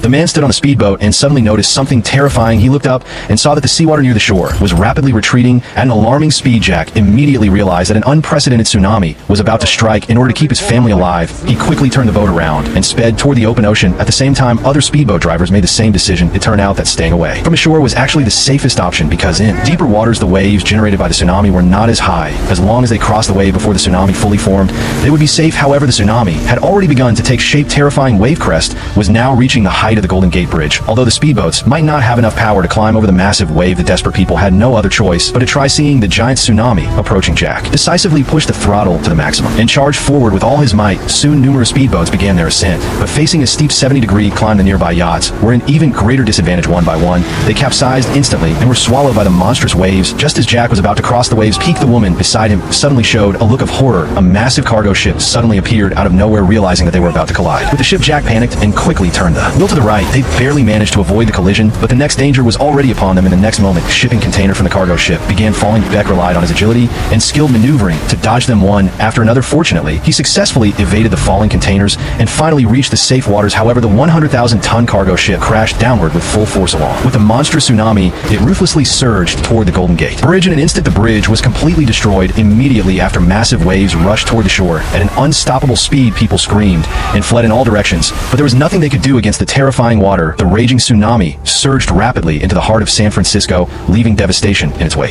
The man stood on the speedboat and suddenly noticed something terrifying. He looked up and saw that the seawater near the shore was rapidly retreating at an alarming speed. Jack immediately realized that an unprecedented tsunami was about to strike. In order to keep his family alive, he quickly turned the boat around and sped toward the open ocean. At the same time, other speedboat drivers made the same decision. It turned out that staying away from the shore was actually the safest option, because in deeper waters, the waves generated by the tsunami were not as high. As long as they crossed the wave before the tsunami fully formed, they would be safe. However, the tsunami had already begun to take shape. Terrifying wave crest was now reaching the height of the Golden Gate Bridge. Although the speedboats might not have enough power to climb over the massive wave, the desperate people had no other choice but to try seeing the giant tsunami approaching. Jack decisively pushed the throttle to the maximum and charged forward with all his might. Soon numerous speedboats began their ascent, but facing a steep 70-degree climb, the nearby yachts were in even greater disadvantage. One by one, they capsized instantly and were swallowed by the monstrous waves. Just as Jack was about to cross the wave's peak, the woman beside him suddenly showed a look of horror. A massive cargo ship suddenly appeared out of nowhere. Realizing that they were about to collide with the ship, Jack panicked and quickly turned the wheel to the right. They barely managed to avoid the collision, but the next danger was already upon them. In the next moment, the shipping container from the cargo ship began falling. Beck relied on his agility and skilled maneuvering to dodge them one after another. Fortunately, he successfully evaded the falling containers and finally reached the safe waters. However, the 100,000-ton cargo ship crashed downward with full force. Along with the monstrous tsunami, it ruthlessly surged toward the Golden Gate Bridge. In an instant, the bridge was completely destroyed. Immediately after, massive waves rushed toward the shore at an unstoppable speed. People screamed and fled in all directions, but there was nothing they could do against the terrifying water. The raging tsunami surged rapidly into the heart of San Francisco, leaving devastation in its wake.